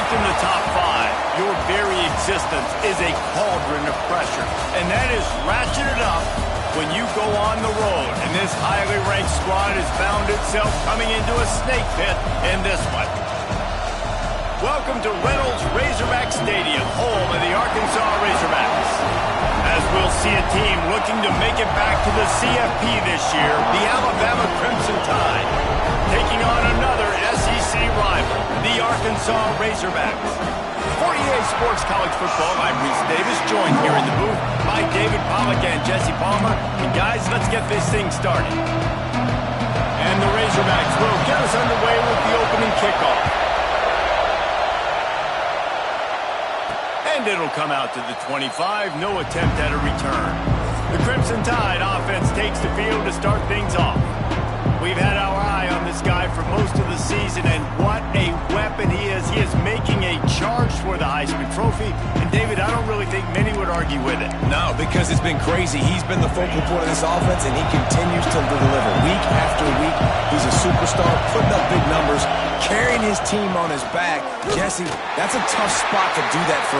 in the top five, your very existence is a cauldron of pressure. And that is ratcheted up when you go on the road. And this highly ranked squad has found itself coming into a snake pit in this one. Welcome to Reynolds Razorback Stadium, home of the Arkansas Razorbacks. As we'll see a team looking to make it back to the CFP this year, the Alabama Crimson Tide, taking on another SEC rival, the Arkansas Razorbacks. 48 Sports College Football, I'm Reese Davis, joined here in the booth by David Pollack and Jesse Palmer. And guys, let's get this thing started. And the Razorbacks will get us underway with the opening kickoff. And it'll come out to the 25, no attempt at a return. The Crimson Tide offense takes the field to start things off. We've had our eye on this guy for most of the season, and what a weapon he is. He is making a charge for the Heisman Trophy, and David, I don't really think many would argue with it. No, because it's been crazy. He's been the focal point of this offense, and he continues to deliver week after week. He's a superstar, putting up big numbers, carrying his team on his back. Jesse, that's a tough spot to do that for.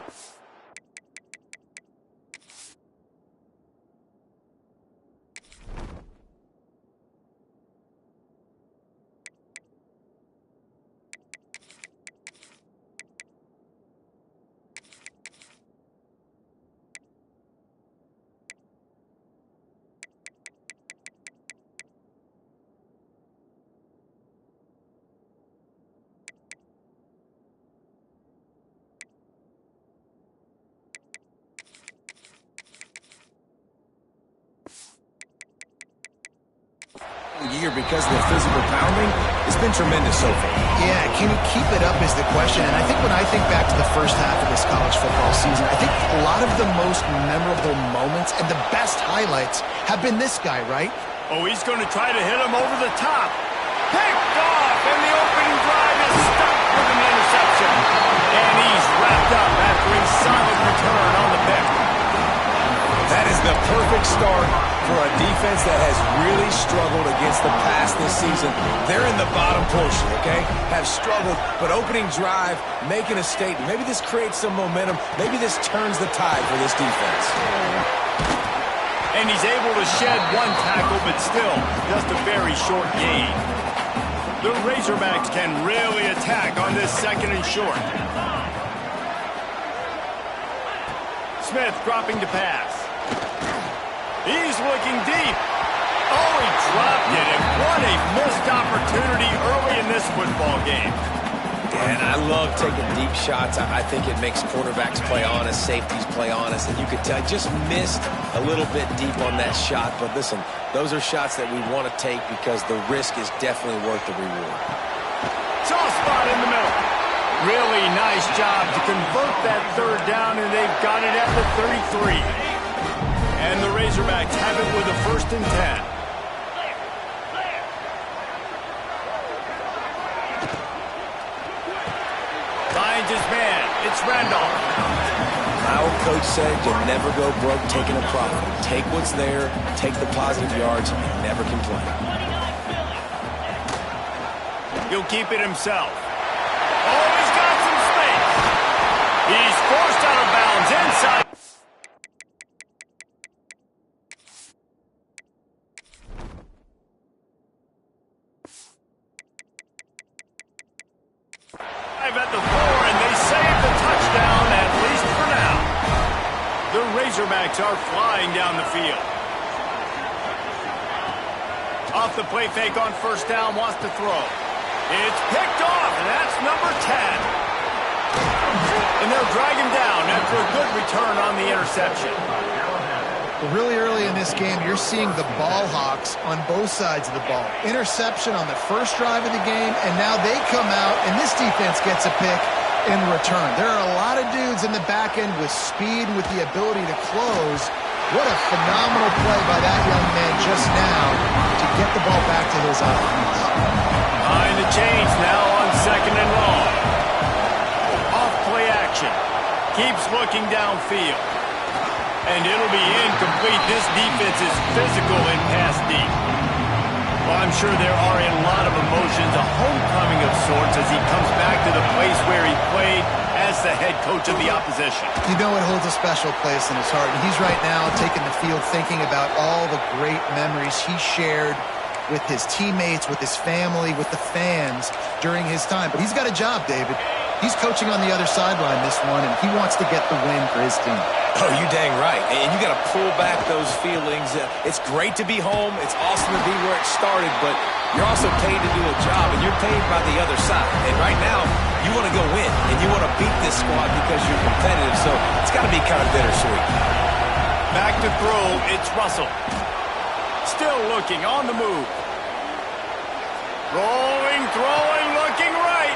Year because of the physical pounding, it's been tremendous so far. Yeah, can he keep it up is the question. And I think when I think back to the first half of this college football season, I think a lot of the most memorable moments and the best highlights have been this guy, right? Oh, he's going to try to hit him over the top. Picked off, and the opening drive is stopped with an interception. And he's wrapped up after a solid return on the pick. That is the perfect start for a defense that has really struggled against the pass this season. They're in the bottom portion, okay? Have struggled, but opening drive, making a statement. Maybe this creates some momentum. Maybe this turns the tide for this defense. And he's able to shed one tackle, but still just a very short gain. The Razorbacks can really attack on this second and short. Smith dropping to pass. He's looking deep. Oh, he dropped it, and what a missed opportunity early in this football game. And I love taking deep shots. I think it makes quarterbacks play honest, safeties play honest, and you could tell just missed a little bit deep on that shot. But listen, those are shots that we want to take because the risk is definitely worth the reward. Soft spot in the middle. Really nice job to convert that third down, and they've got it at the 33. And the Razorbacks have it with a 1st and 10. Finds his man. It's Randolph. My old coach said you'll never go broke taking a profit. Take what's there, take the positive yards, and never complain. He'll keep it himself. Oh, he's got some space. He's forced out of bounds inside. At the 4, and they save the touchdown, at least for now. The Razorbacks are flying down the field. Off the play fake on 1st down, wants to throw. It's picked off, and that's number 10. And they'll drag him down after a good return on the interception. Really early in this game, you're seeing the ball hawks on both sides of the ball. Interception on the first drive of the game, and now they come out, and this defense gets a pick in return. There are a lot of dudes in the back end with speed, with the ability to close. What a phenomenal play by that young man just now to get the ball back to his offense. Behind the chains now on 2nd and long. Off play action. Keeps looking downfield. And it'll be incomplete. This defense is physical and pass deep. Well, I'm sure there are a lot of emotions, a homecoming of sorts as he comes back to to the place where he played as the head coach of the opposition. You know it holds a special place in his heart. And he's right now taking the field thinking about all the great memories he shared with his teammates, with his family, with the fans during his time. But he's got a job, David. He's coaching on the other sideline this one, and he wants to get the win for his team. Oh, you dang right. And you got to pull back those feelings. It's great to be home. It's awesome to be where it started, but you're also paid to do a job, and you're paid by the other side. And right now, you want to go win, and you want to beat this squad because you're competitive, so it's got to be kind of bittersweet. Back to throw, it's Russell. Still looking, on the move. Rolling, throwing, looking right.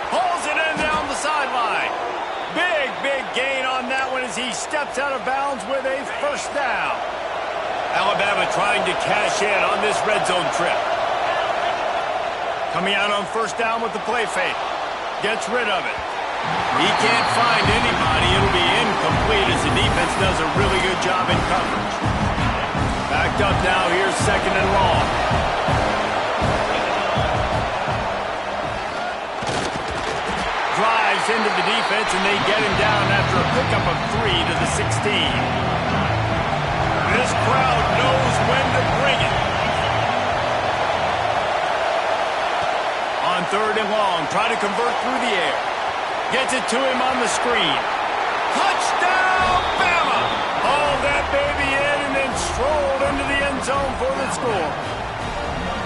Pulls it in down the sideline. Big gain on that one as he steps out of bounds with a first down. Alabama trying to cash in on this red zone trip. Coming out on first down with the play fake. Gets rid of it. He can't find anybody. It'll be incomplete as the defense does a really good job in coverage. Backed up now. Here's second and long. Drives into the defense, and they get him down after a pickup of 3 to the 16. This crowd knows when to bring it. On third and long, try to convert through the air. Gets it to him on the screen. Touchdown, Bama! Hauled that baby in and then strolled into the end zone for the score.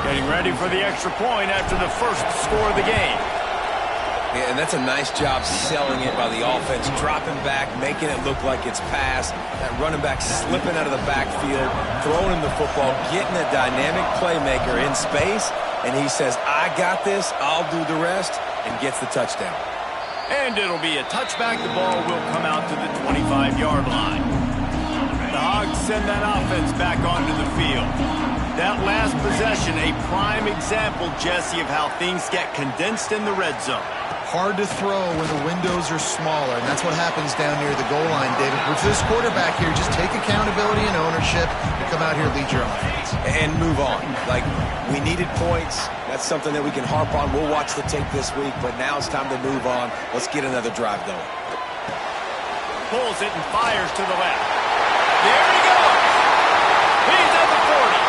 Getting ready for the extra point after the first score of the game. Yeah, and that's a nice job selling it by the offense, dropping back, making it look like it's pass. That running back slipping out of the backfield, throwing him the football, getting a dynamic playmaker in space, and he says, I got this, I'll do the rest, and gets the touchdown. And it'll be a touchback. The ball will come out to the 25-yard line. The Hogs send that offense back onto the field. That last possession, a prime example, Jesse, of how things get condensed in the red zone. Hard to throw when the windows are smaller, and that's what happens down near the goal line, David. With this quarterback here, just take accountability and ownership and come out here, lead your offense. And move on. Like, we needed points. That's something that we can harp on. We'll watch the tape this week, but now it's time to move on. Let's get another drive going. Pulls it and fires to the left. There he goes. He's at the 40.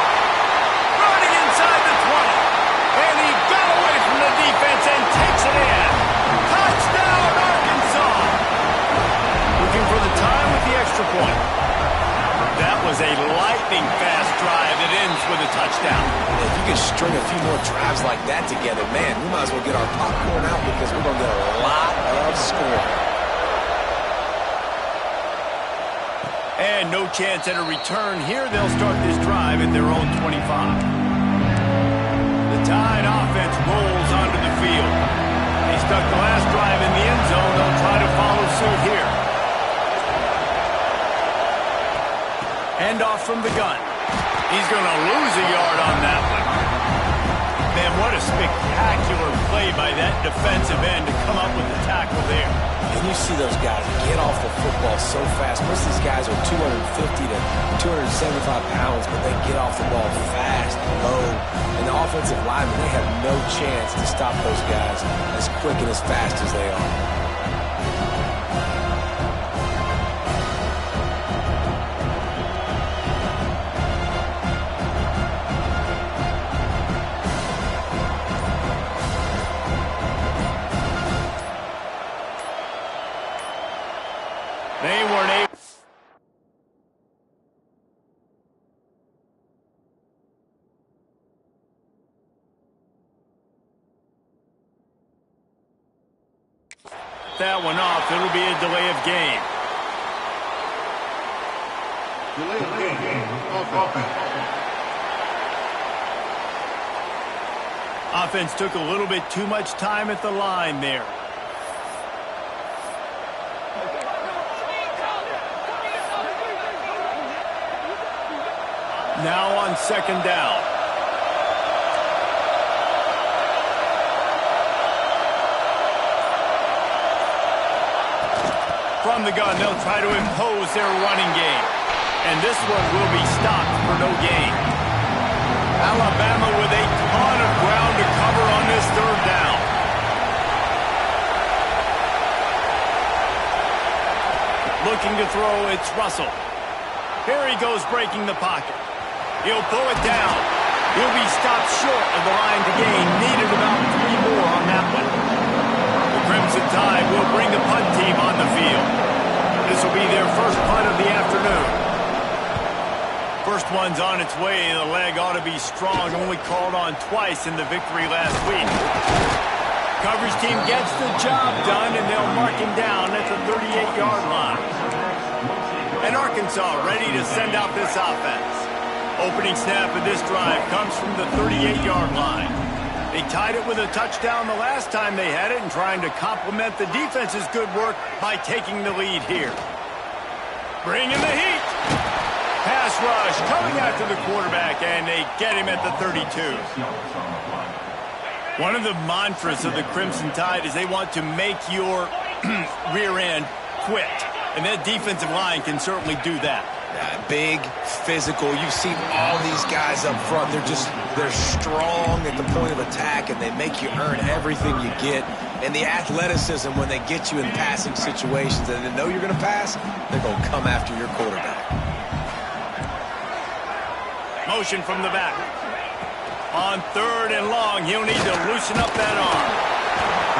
Running inside the 20. And he got away from the defense and takes it in. Touchdown, Arkansas. Looking for the time with the extra point. That was a lightning-fast drive that ends with a touchdown. If you can string a few more drives like that together, man, we might as well get our popcorn out because we're going to get a lot of scoring. And no chance at a return here. They'll start this drive at their own 25. The Tide offense rolls onto the field. They stuck the last drive in the end zone. They'll try to follow suit here. Handoff from the gun. He's going to lose a yard on that one. Man, what a spectacular play by that defensive end to come up with the tackle there. And you see those guys get off the football so fast. Most of these guys are 250 to 275 pounds, but they get off the ball fast, low. And the offensive linemen, they have no chance to stop those guys as quick and as fast as they are. They weren't able. That one off. It'll be a delay of game. Delay of game. Offense took a little bit too much time at the line there. Now on second down. From the gun, they'll try to impose their running game. And this one will be stopped for no gain. Alabama with a ton of ground to cover on this third down. to throw, it's Russell. Here he goes breaking the pocket. He'll pull it down. He'll be stopped short of the line to gain. Needed about 3 more on that one. The Crimson Tide will bring the punt team on the field. This will be their first punt of the afternoon. First one's on its way. The leg ought to be strong. Only called on twice in the victory last week. Coverage team gets the job done, and they'll mark him down at the 38-yard line. And Arkansas ready to send out this offense. Opening snap of this drive comes from the 38-yard line. They tied it with a touchdown the last time they had it and trying to complement the defense's good work by taking the lead here. Bringing the heat. Pass rush coming after the quarterback, and they get him at the 32. One of the mantras of the Crimson Tide is they want to make your rear end quit. And that defensive line can certainly do that. Big, physical. You've seen all these guys up front. They're strong at the point of attack, and they make you earn everything you get. And the athleticism when they get you in passing situations and they know you're going to pass, they're going to come after your quarterback. Motion from the back. On 3rd and long, he'll need to loosen up that arm.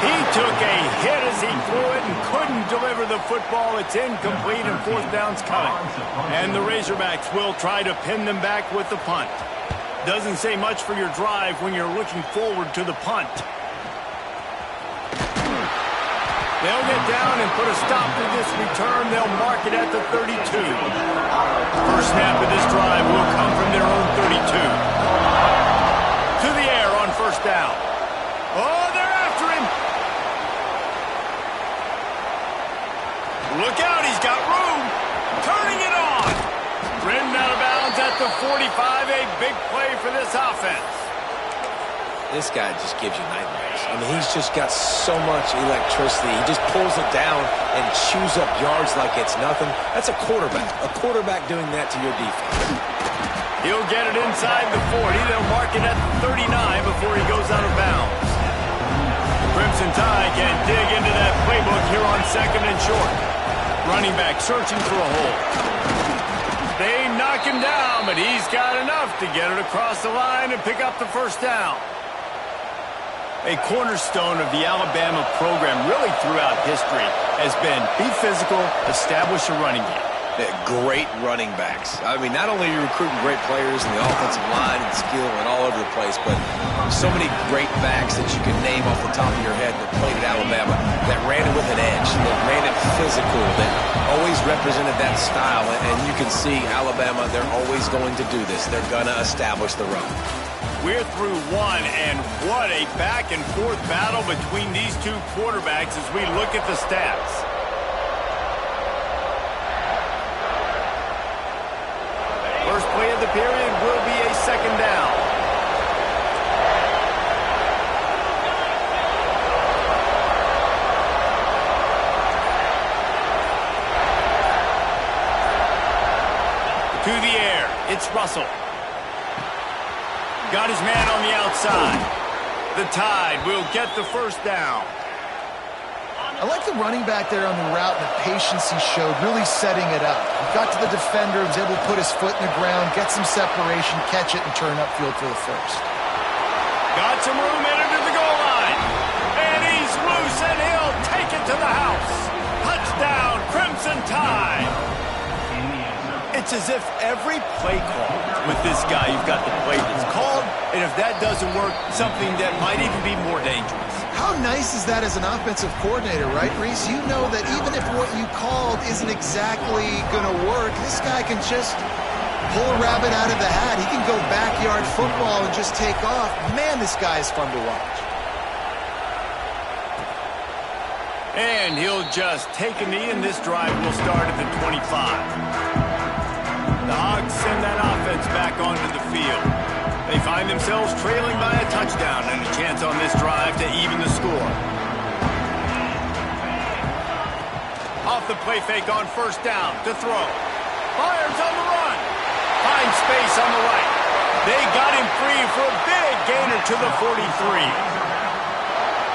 He took a hit as he threw it and couldn't deliver the football. It's incomplete and 4th down's coming. And the Razorbacks will try to pin them back with the punt. Doesn't say much for your drive when you're looking forward to the punt. They'll get down and put a stop to this return. They'll mark it at the 32. First snap of this drive will come from their own 32. To the air on 1st down. Oh, they're after him. Look out, he's got room. Turning it on. Ridden out of bounds at the 45. A big play for this offense. This guy just gives you nightmares. I mean, he's just got so much electricity. He just pulls it down and chews up yards like it's nothing. That's a quarterback. A quarterback doing that to your defense. He'll get it inside the 40. They'll mark it at the 39 before he goes out of bounds. Crimson Tide can dig into that playbook here on 2nd and short. Running back searching for a hole. They knock him down, but he's got enough to get it across the line and pick up the 1st down. A cornerstone of the Alabama program really throughout history has been be physical, establish a running game. Great running backs. I mean, not only are you recruiting great players in the offensive line and skill and all over the place, but so many great backs that you can name off the top of your head that played at Alabama, that ran it with an edge, that ran it physical, that always represented that style. And you can see Alabama, they're always going to do this. They're going to establish the run. We're through one, and what a back-and-forth battle between these two quarterbacks as we look at the stats. First play of the period will be a 2nd down. To the air, it's Russell. Got his man on the outside. The Tide will get the 1st down. I like the running back there on the route and the patience he showed, really setting it up. He got to the defender, was able to put his foot in the ground, get some separation, catch it, and turn upfield for the 1st. Got some room in it to the goal line. And he's loose, and he'll take it to the house. Touchdown, Crimson Tide. It's as if every play call with this guy, you've got the play that's called, and if that doesn't work, something that might even be more dangerous. How nice is that as an offensive coordinator, right, Reese? You know that even if what you called isn't exactly going to work, this guy can just pull a rabbit out of the hat. He can go backyard football and just take off. Man, this guy is fun to watch. And he'll just take a knee, and this drive will start at the 25. The Hogs send that offense back onto the field. They find themselves trailing by a touchdown and a chance on this drive to even the score. Off the play fake on 1st down to throw. Fires on the run. Finds space on the right. They got him free for a big gainer to the 43.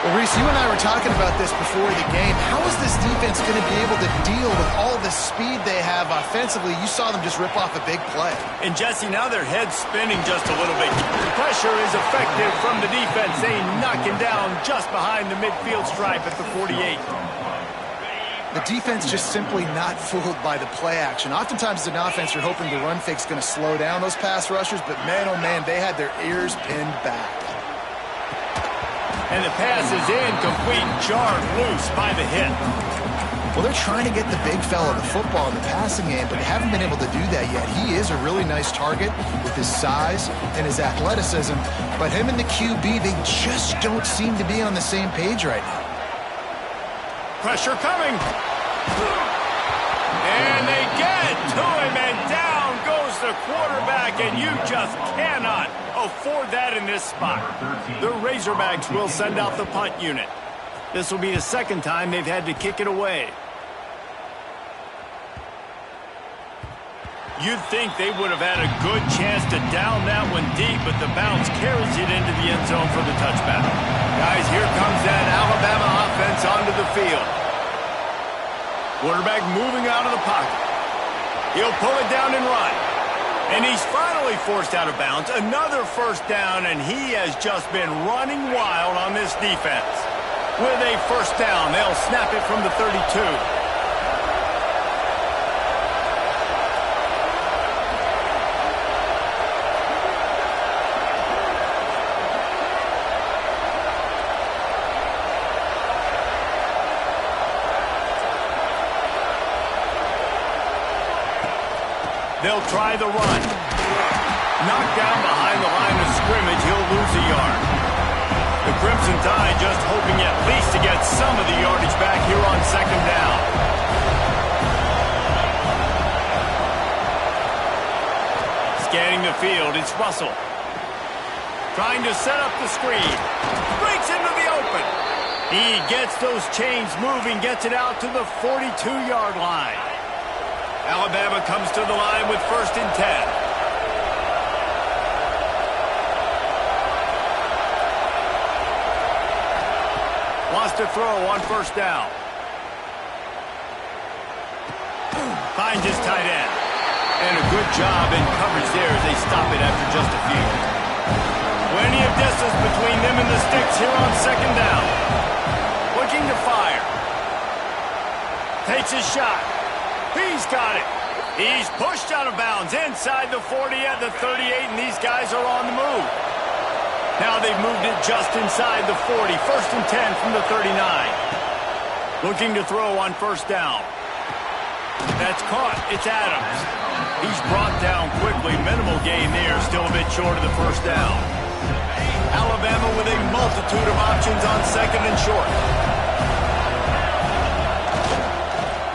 Well, Reese, you and I were talking about this before the game. How is this defense going to be able to deal with all the speed they have offensively? You saw them just rip off a big play. And, Jesse, now their head's spinning just a little bit. The pressure is effective from the defense. They knock him down just behind the midfield stripe at the 48. The defense just simply not fooled by the play action. Oftentimes as an offense, you're hoping the run fake's going to slow down those pass rushers, but man, oh man, they had their ears pinned back. And the pass is incomplete, jarred loose by the hit. Well, they're trying to get the big fella the football in the passing game, but they haven't been able to do that yet. He is a really nice target with his size and his athleticism, but him and the QB, they just don't seem to be on the same page right now. Pressure coming. And they get to him, and down goes the quarterback, and you just cannot afford that in this spot. The Razorbacks will send out the punt unit. This will be the second time they've had to kick it away. You'd think they would have had a good chance to down that one deep, but the bounce carries it into the end zone for the touchback. Guys, here comes that Alabama offense onto the field. Quarterback moving out of the pocket. He'll pull it down and run. And he's finally forced out of bounds. Another first down, and he has just been running wild on this defense. With a first down, they'll snap it from the 32. They'll try the run. Knocked down behind the line of scrimmage, he'll lose a yard. The Crimson Tide just hoping at least to get some of the yardage back here on second down. Scanning the field, it's Russell. Trying to set up the screen. Breaks into the open. He gets those chains moving, gets it out to the 42-yard line. Alabama comes to the line with 1st and 10. Wants to throw on first down. Finds his tight end. And a good job in coverage there as they stop it after just a few. Plenty of distance between them and the sticks here on second down. Looking to fire. Takes his shot. He's got it. He's pushed out of bounds inside the 40 at the 38, and these guys are on the move. Now they've moved it just inside the 40. 1st and 10 from the 39. Looking to throw on first down. That's caught. It's Adams. He's brought down quickly. Minimal gain there. Still a bit short of the first down. Alabama with a multitude of options on second and short.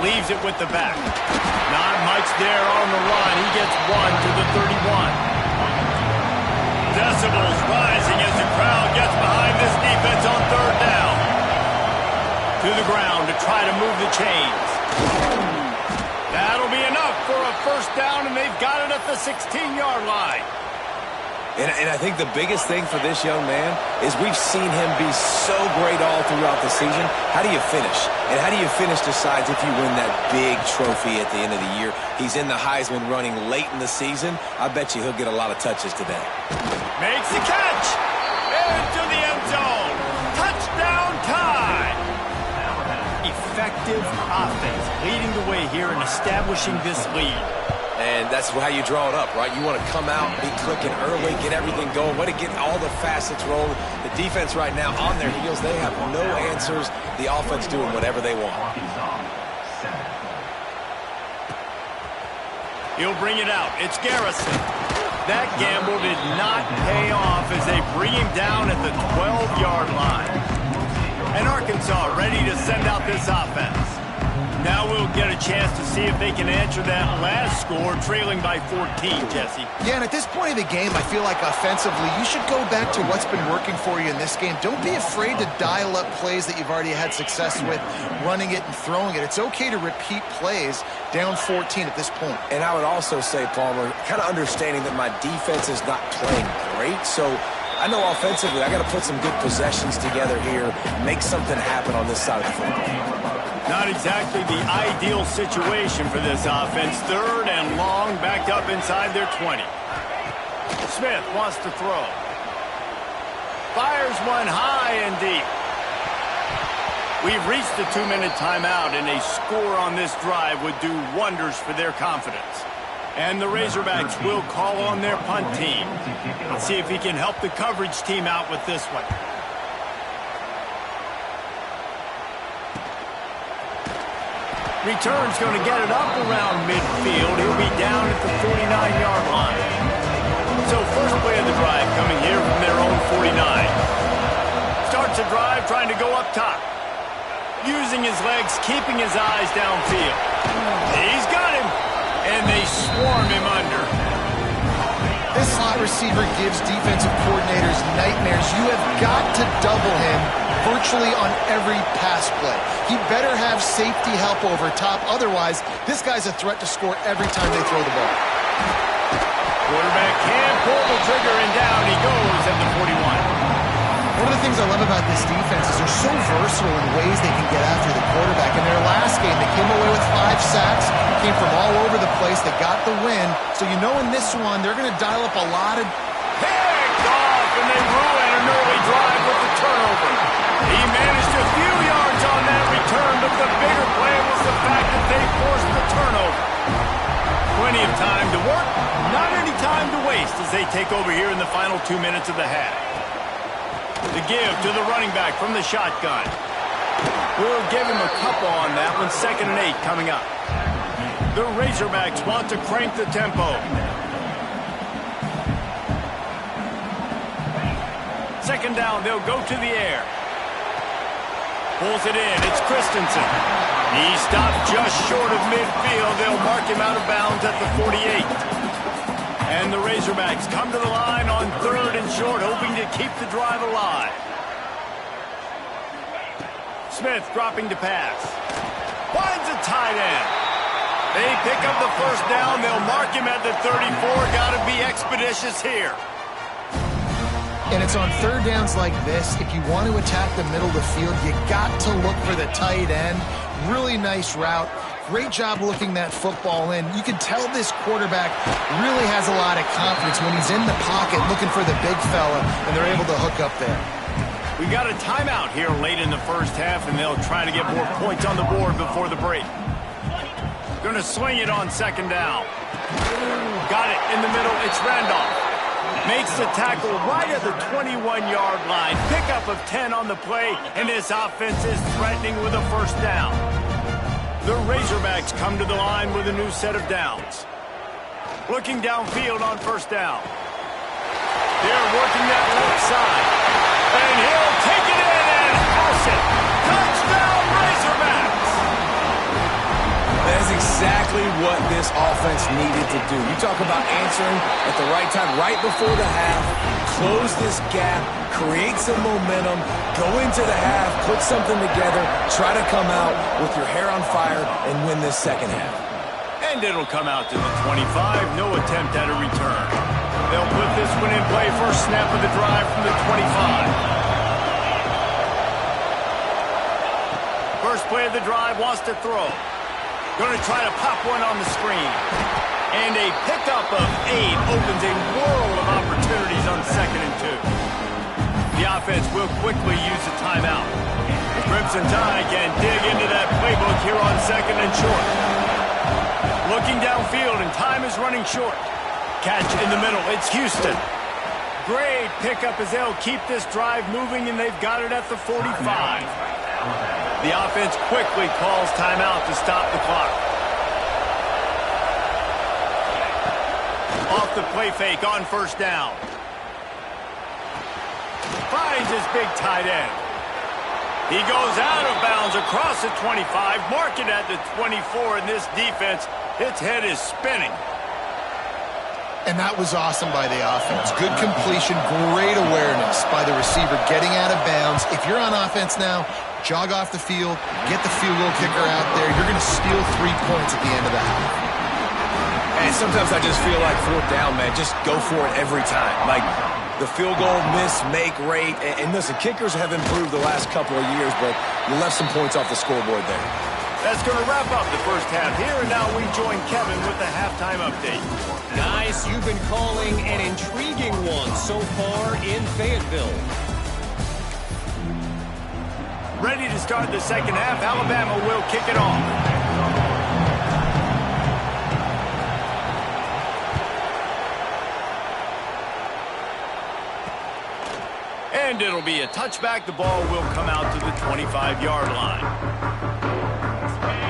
Leaves it with the back. Not much there on the run. He gets one to the 31. Decibels rising as the crowd gets behind this defense on third down. To the ground to try to move the chains. That'll be enough for a first down, and they've got it at the 16-yard line. And I think the biggest thing for this young man is we've seen him be so great all throughout the season. How do you finish? And how do you finish decides if you win that big trophy at the end of the year. He's in the Heisman running late in the season. I bet you he'll get a lot of touches today. Makes the catch. Into the end zone. Touchdown time. Effective offense leading the way here and establishing this lead. And that's how you draw it up, right? You want to come out, be clicking early, get everything going, want to get all the facets rolling. The defense right now on their heels, they have no answers. The offense doing whatever they want. He'll bring it out. It's Garrison. That gamble did not pay off as they bring him down at the 12-yard line. And Arkansas ready to send out this offense. Now we'll get a chance to see if they can answer that last score, trailing by 14, Jesse. Yeah, and at this point of the game, I feel like offensively, you should go back to what's been working for you in this game. Don't be afraid to dial up plays that you've already had success with, running it and throwing it. It's okay to repeat plays down 14 at this point. And I would also say, Palmer, kind of understanding that my defense is not playing great, so I know offensively I got to put some good possessions together here, make something happen on this side of the football. Not exactly the ideal situation for this offense. Third and long, backed up inside their 20. Smith wants to throw. Fires one high and deep. We've reached the 2-minute timeout, and a score on this drive would do wonders for their confidence. And the Razorbacks will call on their punt team. Let's see if he can help the coverage team out with this one. Return's going to get it up around midfield. He'll be down at the 49-yard line. So first play of the drive coming here from their own 49. Starts a drive trying to go up top. Using his legs, keeping his eyes downfield. He's got him. And they swarm him under. This slot receiver gives defensive coordinators nightmares. You have got to double him virtually on every pass play. He better have safety help over top. Otherwise, this guy's a threat to score every time they throw the ball. Quarterback can't pull the trigger, and down he goes at the 41. One of the things I love about this defense is they're so versatile in ways they can get after the quarterback. In their last game, they came away with 5 sacks, came from all over the place. They got the win. So you know in this one, they're going to dial up a lot of... Picked off, and they ruin an early drive with the turnover. He managed a few yards on that return, but the bigger play was the fact that they forced the turnover. Plenty of time to work, not any time to waste as they take over here in the final 2 minutes of the half. The give to the running back from the shotgun. We'll give him a couple on that one. 2nd and 8 coming up. The Razorbacks want to crank the tempo. Second down, they'll go to the air. Pulls it in. It's Christensen. He stopped just short of midfield. They'll mark him out of bounds at the 48. And the Razorbacks come to the line on 3rd and short, hoping to keep the drive alive. Smith dropping to pass. Finds a tight end. They pick up the first down. They'll mark him at the 34. Got to be expeditious here. And it's on 3rd downs like this. If you want to attack the middle of the field, you got to look for the tight end. Really nice route. Great job looking that football in. You can tell this quarterback really has a lot of confidence when he's in the pocket looking for the big fella, and they're able to hook up there. We got a timeout here late in the first half, and they'll try to get more points on the board before the break. Going to swing it on 2nd down. Got it in the middle. It's Randolph. Makes the tackle right at the 21-yard line. Pickup of 10 on the play, and this offense is threatening with a first down. The Razorbacks come to the line with a new set of downs. Looking downfield on 1st down. They're working that left side. And he'll take it in and house it. Touchdown, Razorbacks! That's exactly what this offense needed to do. You talk about answering at the right time, right before the half, close this gap, create some momentum, go into the half, put something together, try to come out with your hair on fire and win this 2nd half. And it'll come out to the 25. No attempt at a return. They'll put this one in play. First snap of the drive from the 25. First play of the drive, wants to throw. Going to try to pop one on the screen. And a pickup of 8 opens a world of opportunities on 2nd and 2. The offense will quickly use a timeout. The Crimson Tide can dig into that playbook here on 2nd and short. Looking downfield, and time is running short. Catch in the middle. It's Houston. Great pickup as they'll keep this drive moving, and they've got it at the 45. The offense quickly calls timeout to stop the clock. Off the play fake on 1st down. Finds his big tight end. He goes out of bounds across the 25, mark it at the 24, and this defense, its head is spinning. And that was awesome by the offense. Good completion, great awareness by the receiver getting out of bounds. If you're on offense now, jog off the field, get the field goal kicker out there. You're going to steal 3 points at the end of the half. And sometimes I just feel like 4th down, man, just go for it every time. Like, The field goal miss-make rate. And listen, kickers have improved the last couple of years, but you left some points off the scoreboard there. That's going to wrap up the first half here, and now we join Kevin with the halftime update. Guys, you've been calling an intriguing one so far in Fayetteville. Ready to start the second half. Alabama will kick it off. And it'll be a touchback. The ball will come out to the 25-yard line.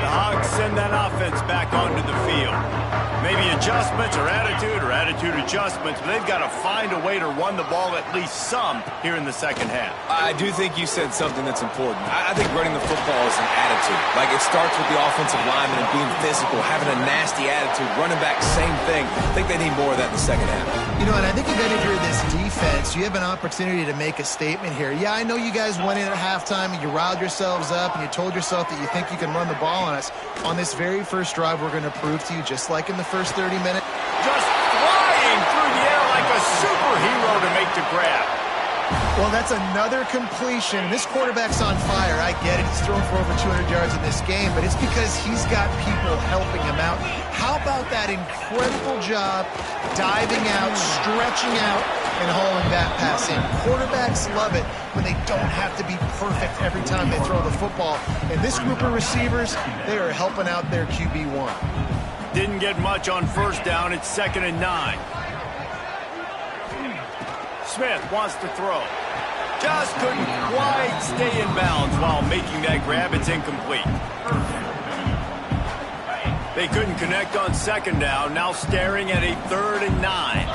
The Hogs send that offense back onto the field. Maybe adjustments or attitude adjustments, but they've got to find a way to run the ball at least some here in the second half. I do think you said something that's important. I think running the football is an attitude. Like, it starts with the offensive lineman and being physical, having a nasty attitude. Running back, same thing. I think they need more of that in the second half. You know, and I think if you're this defense, you have an opportunity to make a statement here. Yeah, I know you guys went in at halftime and you riled yourselves up and you told yourself that you think you can run the ball on us. On this very first drive, we're going to prove to you, just like in the first 30 minutes. Just flying through the air like a superhero to make the grab. Well, that's another completion. This quarterback's on fire. I get it. He's thrown for over 200 yards in this game, but it's because he's got people helping him out. How about that incredible job diving out, stretching out, and hauling that pass in? Quarterbacks love it when they don't have to be perfect every time they throw the football. And this group of receivers, they are helping out their QB1. Didn't get much on first down. It's 2nd and 9. Smith wants to throw. Just couldn't quite stay in bounds while making that grab. It's incomplete. They couldn't connect on 2nd down. Now staring at a 3rd and 9.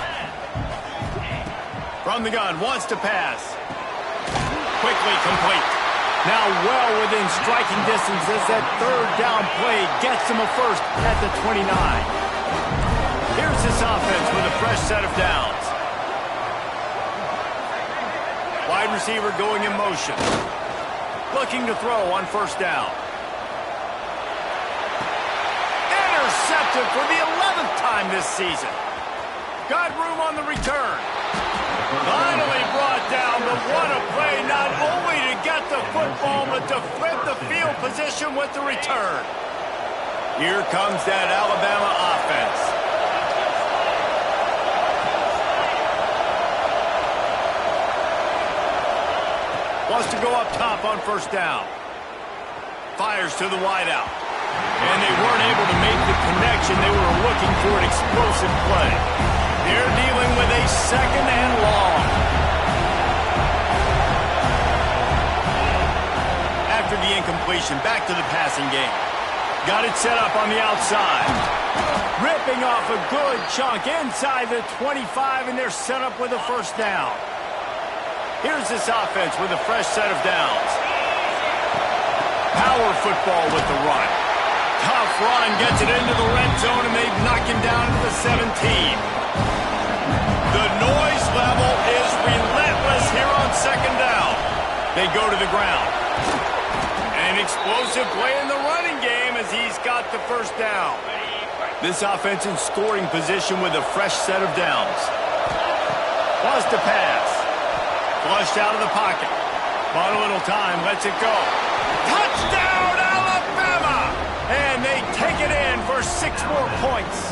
From the gun, wants to pass. Quickly complete. Now well within striking distance as that 3rd down play gets him a first at the 29. Here's this offense with a fresh set of downs. Wide receiver going in motion. Looking to throw on 1st down. Intercepted for the 11th time this season. Got room on the return. Finally brought down, but what a play, not only to get the football, but to flip the field position with the return. Here comes that Alabama offense. Wants to go up top on 1st down. Fires to the wideout. And they weren't able to make the connection. They were looking for an explosive play. They're dealing with a 2nd and long. After the incompletion, back to the passing game. Got it set up on the outside. Ripping off a good chunk inside the 25, and they're set up with a 1st down. Here's this offense with a fresh set of downs. Power football with the run. Tough run, gets it into the red zone, and they knock him down to the 17. The noise level is relentless here on 2nd down. They go to the ground. An explosive play in the running game as he's got the 1st down. This offense in scoring position with a fresh set of downs. Wants to pass. Flushed out of the pocket. Bought a little time, lets it go. Touchdown, Alabama! And they take it in for 6 more points.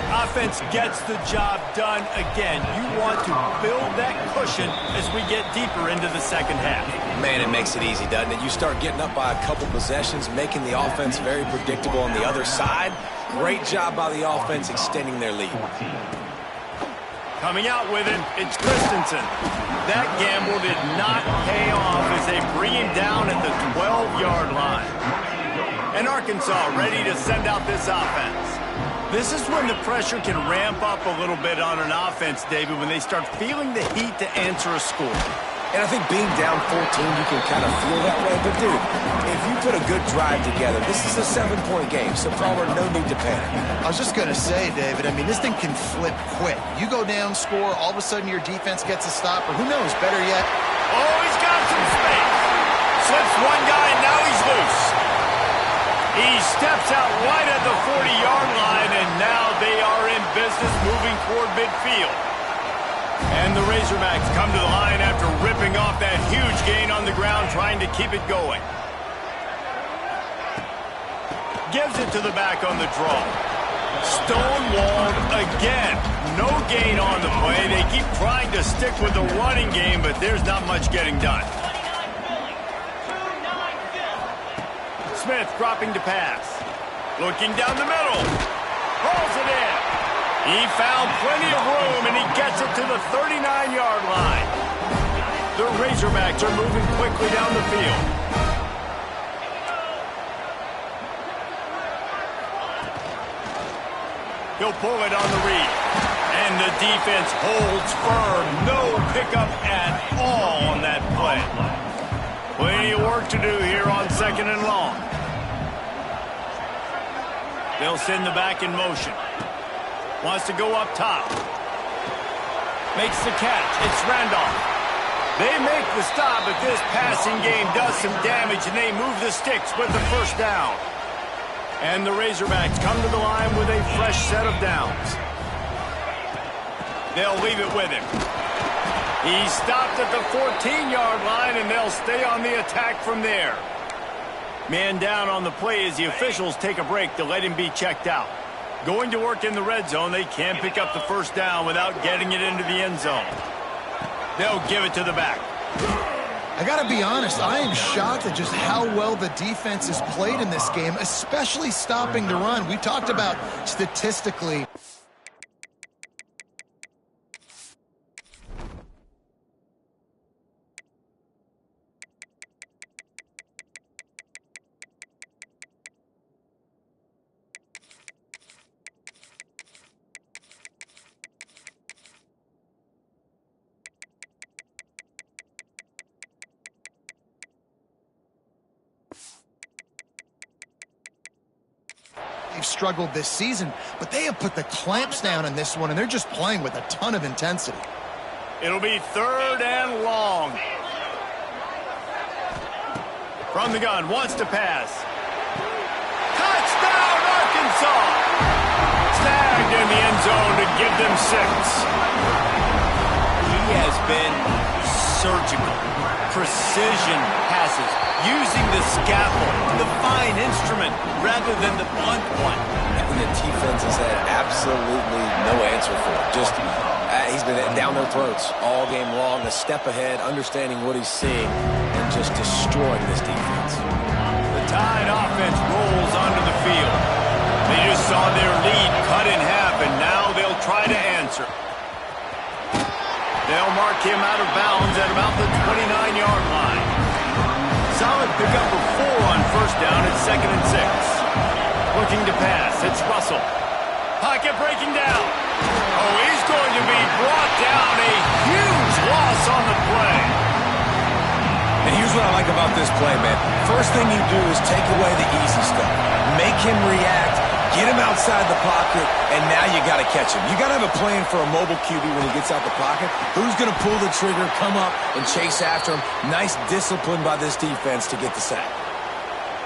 Offense gets the job done again. You want to build that cushion as we get deeper into the second half. Man, it makes it easy, doesn't it? You start getting up by a couple possessions, making the offense very predictable on the other side. Great job by the offense extending their lead. Coming out with it, it's Christensen. That gamble did not pay off as they bring him down at the 12-yard line. And Arkansas ready to send out this offense. This is when the pressure can ramp up a little bit on an offense, David, when they start feeling the heat to answer a score. And I think being down 14, you can kind of feel that way. But, dude, if you put a good drive together, this is a 7-point game. So, Palmer, no need to panic. I was just going to say, David, I mean, this thing can flip quick. You go down, score, all of a sudden your defense gets a stop, or who knows, better yet. Oh, he's got some space. Slips one guy, and now he's loose. He steps out right at the 40-yard line, and now they are in business moving toward midfield. And the Razorbacks come to the line after ripping off that huge gain on the ground, trying to keep it going. Gives it to the back on the draw. Stonewalled again. No gain on the play. They keep trying to stick with the running game, but there's not much getting done. Smith dropping to pass. Looking down the middle. Pulls it in. He found plenty of room, and he gets it to the 39-yard line. The Razorbacks are moving quickly down the field. He'll pull it on the read. And the defense holds firm. No pickup at all on that play. Plenty of work to do here on 2nd and long. They'll send the back in motion. Wants to go up top. Makes the catch. It's Randolph. They make the stop, but this passing game does some damage, and they move the sticks with the first down. And the Razorbacks come to the line with a fresh set of downs. They'll leave it with him. He stopped at the 14-yard line, and they'll stay on the attack from there. Man down on the play as the officials take a break to let him be checked out. Going to work in the red zone, they can't pick up the first down without getting it into the end zone. They'll give it to the back. I got to be honest, I am shocked at just how well the defense has played in this game, especially stopping the run. We talked about statistically. They've struggled this season, but they have put the clamps down in this one, and they're just playing with a ton of intensity. It'll be 3rd and long. From the gun, wants to pass. Touchdown, Arkansas! Snagged in the end zone to give them 6. He has been surgical. Precision passes, using the scaffold, the fine instrument, rather than the blunt one. And the defense has had absolutely no answer for it. Just, he's been down their throats all game long, a step ahead, understanding what he's seeing, and just destroying this defense. The Tide offense rolls onto the field. They just saw their lead cut in half, and now they'll try to answer. They'll mark him out of bounds at about the 29-yard line. Solid pickup of 4 on first down at 2nd and 6. Looking to pass. It's Russell. Pocket breaking down. Oh, he's going to be brought down. A huge loss on the play. And here's what I like about this play, man. First thing you do is take away the easy stuff. Make him react. Get him outside the pocket, and now you got to catch him. You got to have a plan for a mobile QB when he gets out the pocket. Who's going to pull the trigger, come up, and chase after him? Nice discipline by this defense to get the sack.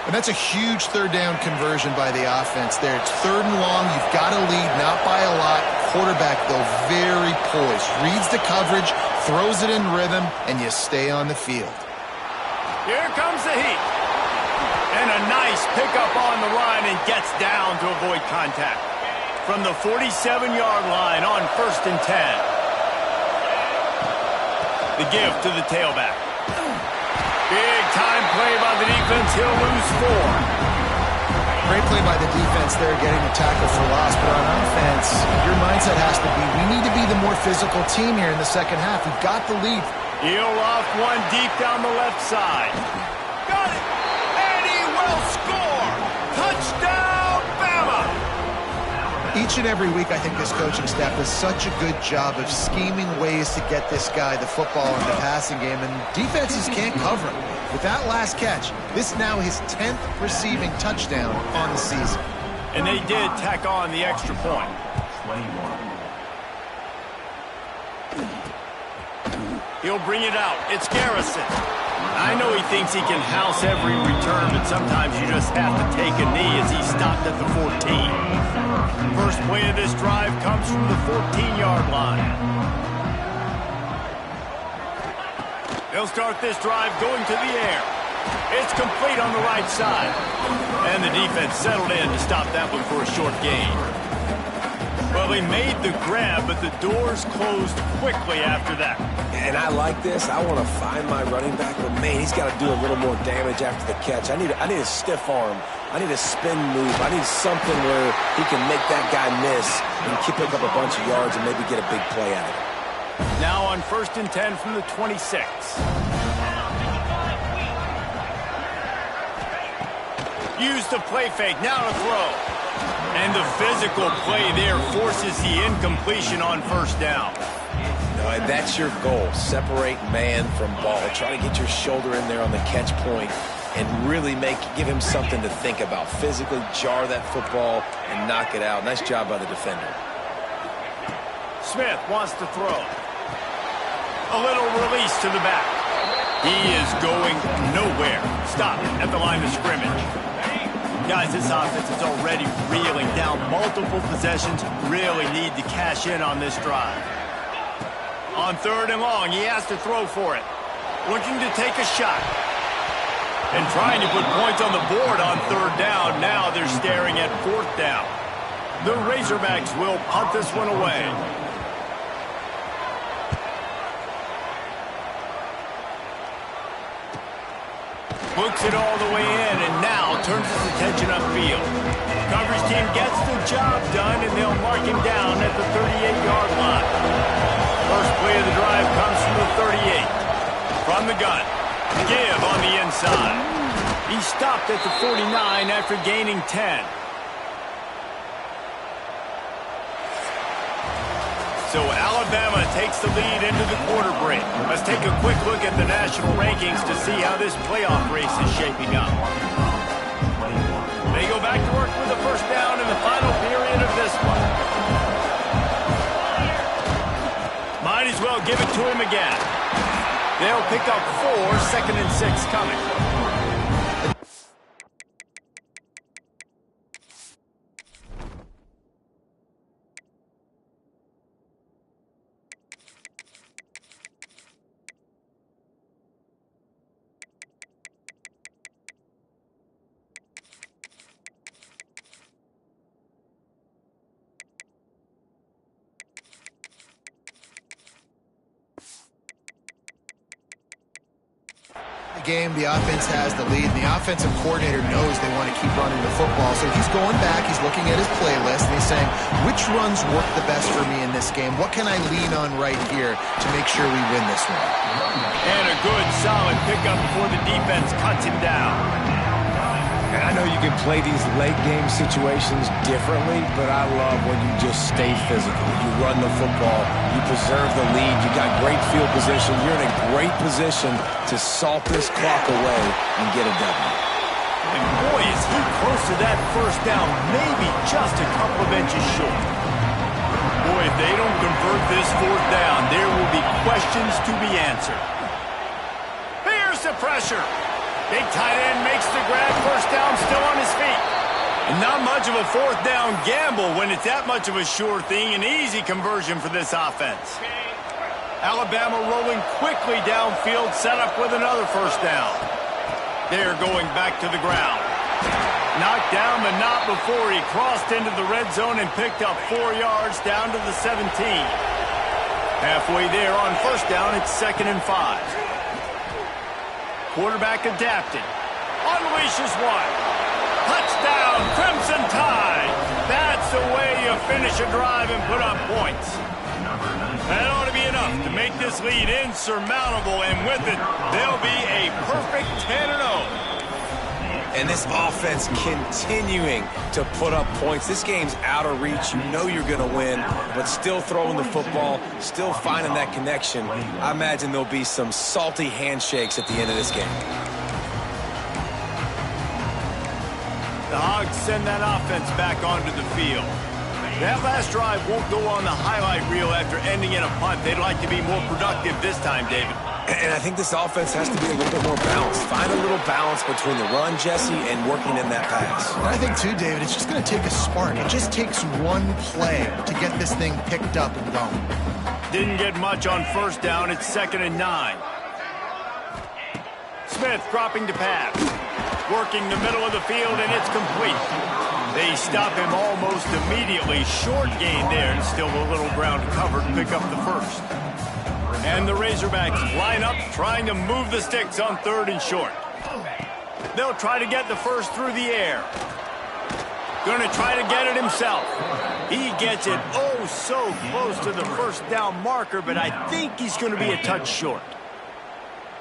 And that's a huge 3rd down conversion by the offense there. It's 3rd and long. You've got to lead, not by a lot. Quarterback, though, very poised. Reads the coverage, throws it in rhythm, and you stay on the field. Here comes the heat. And a nice pickup on the line and gets down to avoid contact. From the 47-yard line on 1st and 10. The give to the tailback. Big time play by the defense. He'll lose 4. Great play by the defense there, getting the tackle for loss. But on offense, your mindset has to be, we need to be the more physical team here in the second half. We've got the lead. He'll off one deep down the left side. Got it! And he will score! Touchdown, Bama! Each and every week, I think this coaching staff does such a good job of scheming ways to get this guy the football in the passing game, and defenses can't cover him. With that last catch, this now his 10th receiving touchdown on the season. And they did tack on the extra point. 21. He'll bring it out. It's Garrison. I know he thinks he can house every return, but sometimes you just have to take a knee as he stopped at the 14. First play of this drive comes from the 14-yard line. They'll start this drive going to the air. It's complete on the right side. And the defense settled in to stop that one for a short gain. Well, he made the grab, but the doors closed quickly after that. And I like this. I want to find my running back, but man, he's got to do a little more damage after the catch. I need a stiff arm. I need a spin move. I need something where he can make that guy miss and pick up a bunch of yards and maybe get a big play out of it. Now on 1st and 10 from the 26. Use the play fake. Now to throw. And the physical play there forces the incompletion on 1st down. No, and that's your goal. Separate man from ball. Try to get your shoulder in there on the catch point and really give him something to think about. Physically jar that football and knock it out. Nice job by the defender. Smith wants to throw. A little release to the back. He is going nowhere. Stop at the line of scrimmage. Guys, this offense is already reeling down multiple possessions. Really need to cash in on this drive. On 3rd and long, he has to throw for it. Looking to take a shot. And trying to put points on the board on 3rd down. Now they're staring at 4th down. The Razorbacks will punt this one away. Hooks it all the way in, and now turns his attention upfield. Coverage team gets the job done, and they'll mark him down at the 38-yard line. First play of the drive comes from the 38. From the gun. Give on the inside. He stopped at the 49 after gaining 10. So Alabama takes the lead into the quarter break. Let's take a quick look at the national rankings to see how this playoff race is shaping up. They go back to work with the 1st down in the final period of this one. Might as well give it to him again. They'll pick up 4, 2nd and 6 coming. Game, the offense has the lead, and the offensive coordinator knows they want to keep running the football. So he's going back, he's looking at his playlist, and he's saying, which runs work the best for me in this game? What can I lean on right here to make sure we win this one? And a good, solid pickup before the defense cuts him down. And I know you can play these late game situations differently, but I love when you just stay physical. You run the football, you preserve the lead, you got great field position, you're in a great position to salt this clock away and get a W. And boy, is he close to that 1st down, maybe just a couple of inches short. Boy, if they don't convert this 4th down, there will be questions to be answered. Here's the pressure. Big tight end makes the grab, 1st down, still on his feet. And not much of a 4th down gamble when it's that much of a sure thing, an easy conversion for this offense. Alabama rolling quickly downfield, set up with another 1st down. They're going back to the ground. Knocked down, but not before he crossed into the red zone and picked up 4 yards down to the 17. Halfway there on 1st down, it's 2nd and 5. Quarterback adapted. Unleashes one. Touchdown, Crimson Tide. That's the way you finish a drive and put up points. That ought to be enough to make this lead insurmountable, and with it, they'll be a perfect 10-0. And this offense continuing to put up points. This game's out of reach. You know you're going to win, but still throwing the football, still finding that connection. I imagine there'll be some salty handshakes at the end of this game. The Hogs send that offense back onto the field. That last drive won't go on the highlight reel after ending in a punt. They'd like to be more productive this time, David. And I think this offense has to be a little bit more balanced. Find a little balance between the run, Jesse, and working in that pass. And I think, too, David, it's just going to take a spark. It just takes one play to get this thing picked up and going. Didn't get much on 1st down. It's 2nd and 9. Smith dropping to pass. Working the middle of the field, and it's complete. They stop him almost immediately. Short gain there, and still a little ground covered to pick up the first. And the Razorbacks line up, trying to move the sticks on 3rd and short. They'll try to get the first through the air. Going to try to get it himself. He gets it oh so close to the first down marker, but I think he's going to be a touch short.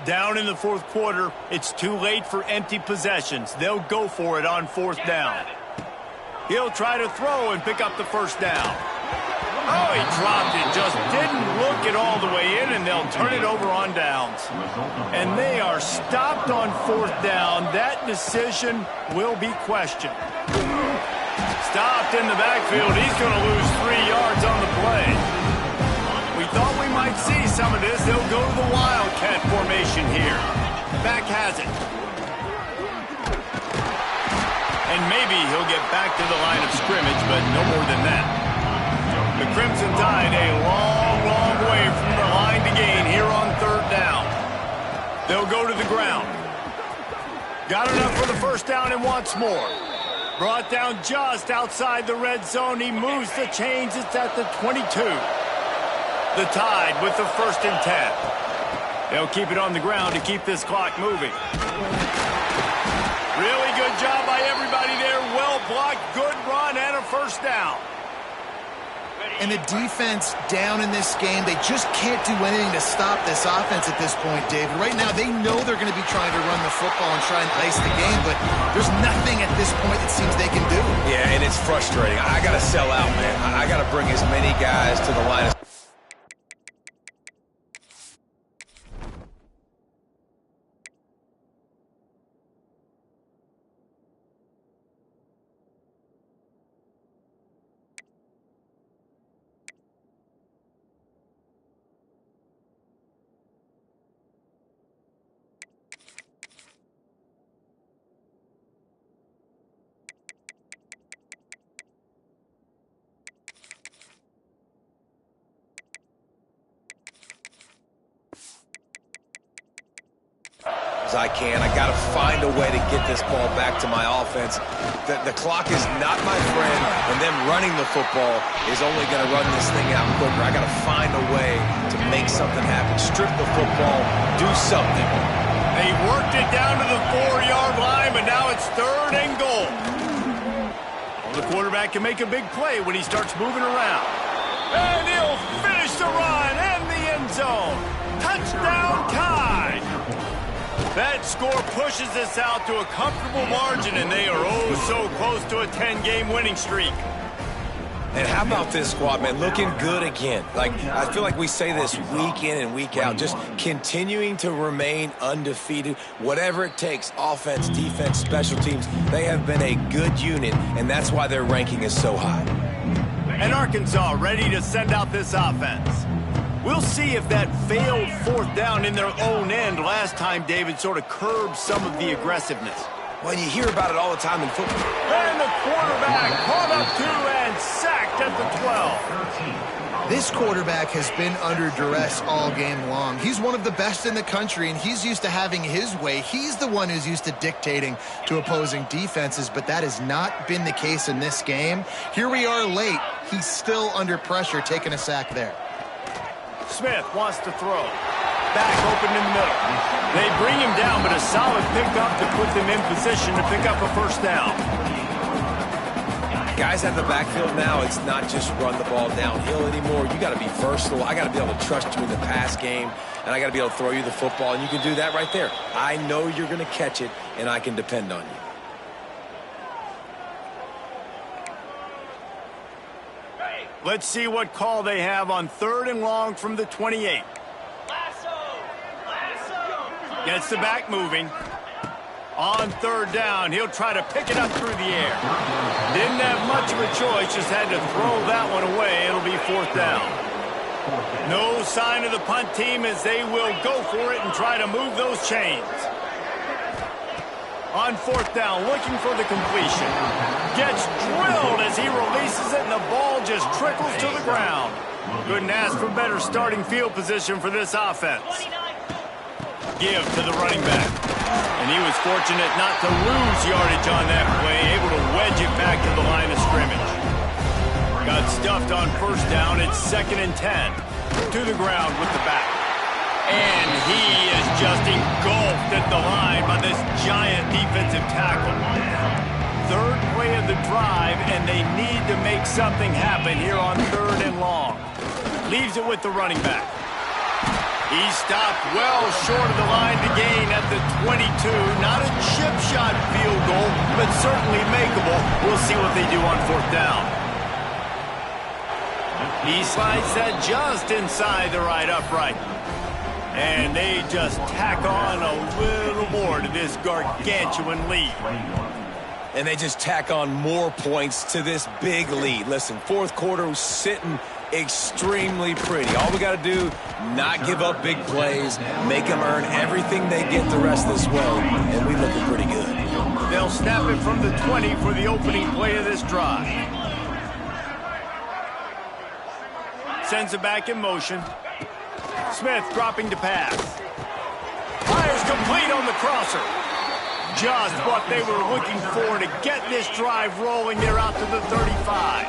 Down in the 4th quarter, it's too late for empty possessions. They'll go for it on 4th down. He'll try to throw and pick up the first down. Oh, he dropped it. Just didn't look it all the way in, and they'll turn it over on downs. And they are stopped on 4th down. That decision will be questioned. Stopped in the backfield. He's going to lose 3 yards on the play. We thought we might see some of this. They'll go to the Wildcat formation here. Back has it. And maybe he'll get back to the line of scrimmage, but no more than that. The Crimson Tide a long, long way from the line to gain here on 3rd down. They'll go to the ground. Got enough for the first down and wants more. Brought down just outside the red zone. He moves the chains. It's at the 22. The Tide with the 1st and 10. They'll keep it on the ground to keep this clock moving. Really good job by everybody there. Well blocked, good run, and a first down. And the defense down in this game, they just can't do anything to stop this offense at this point, David. Right now, they know they're going to be trying to run the football and try and ice the game, but there's nothing at this point it seems they can do. Yeah, and it's frustrating. I got to sell out, man. I got to bring as many guys to the line as I can. I got to find a way to get this ball back to my offense. The clock is not my friend, and them running the football is only going to run this thing out quicker. I got to find a way to make something happen. Strip the football, do something. They worked it down to the 4-yard line, but now it's 3rd and goal. Well, the quarterback can make a big play when he starts moving around. And he'll finish the run and the end zone. Touchdown, Tide! That score pushes us out to a comfortable margin, and they are oh so close to a 10-game winning streak. And how about this squad, man? Looking good again. Like, I feel like we say this week in and week out, just continuing to remain undefeated. Whatever it takes, offense, defense, special teams, they have been a good unit, and that's why their ranking is so high. And Arkansas ready to send out this offense. We'll see if that failed 4th down in their own end last time, David, sort of curbed some of the aggressiveness. Well, you hear about it all the time in football. And the quarterback caught up to and sacked at the 12. This quarterback has been under duress all game long. He's one of the best in the country, and he's used to having his way. He's the one who's used to dictating to opposing defenses, but that has not been the case in this game. Here we are late. He's still under pressure, taking a sack there. Smith wants to throw. Back open in the middle. They bring him down, but a solid pickup to put them in position to pick up a first down. Guys at the backfield now, it's not just run the ball downhill anymore. You got to be versatile. I got to be able to trust you in the pass game, and I got to be able to throw you the football, and you can do that right there. I know you're going to catch it, and I can depend on you. Let's see what call they have on 3rd and long from the 28. Gets the back moving. On 3rd down, he'll try to pick it up through the air. Didn't have much of a choice, just had to throw that one away. It'll be 4th down. No sign of the punt team as they will go for it and try to move those chains. On 4th down, looking for the completion. Gets drilled as he releases it, and the ball just trickles to the ground. Couldn't ask for better starting field position for this offense. Give to the running back. And he was fortunate not to lose yardage on that play, able to wedge it back to the line of scrimmage. Got stuffed on first down. It's 2nd and 10. To the ground with the back. And he is just engulfed at the line by this giant defensive tackle. 3rd play of the drive, and they need to make something happen here on 3rd and long. Leaves it with the running back. He stopped well short of the line to gain at the 22. Not a chip shot field goal, but certainly makeable. We'll see what they do on 4th down. He slides that just inside the right upright. And they just tack on a little more to this gargantuan lead. And they just tack on more points to this big lead. Listen, 4th quarter was sitting extremely pretty. All we got to do, not give up big plays, make them earn everything they get the rest of this way, and we looking pretty good. They'll snap it from the 20 for the opening play of this drive. Sends it back in motion. Smith dropping to pass. Fires complete on the crosser. Just what they were looking for to get this drive rolling. They're out to the 35.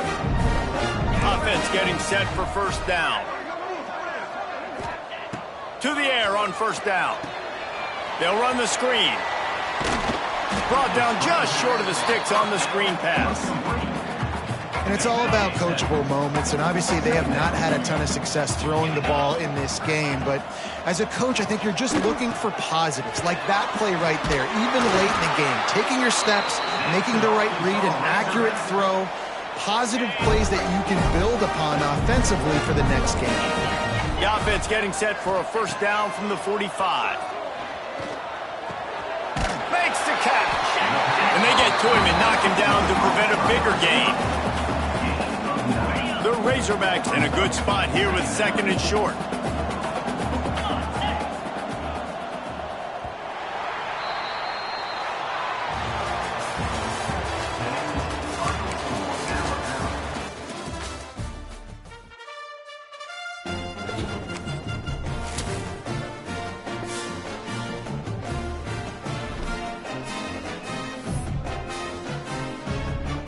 Offense getting set for 1st down. To the air on 1st down. They'll run the screen. Brought down just short of the sticks on the screen pass. And it's all about coachable moments, and obviously they have not had a ton of success throwing the ball in this game, but as a coach, I think you're just looking for positives, like that play right there, even late in the game, taking your steps, making the right read, an accurate throw, positive plays that you can build upon offensively for the next game. The offense getting set for a 1st down from the 45. Makes the catch. And they get to him and knock him down to prevent a bigger gain. The Razorbacks in a good spot here with 2nd and short.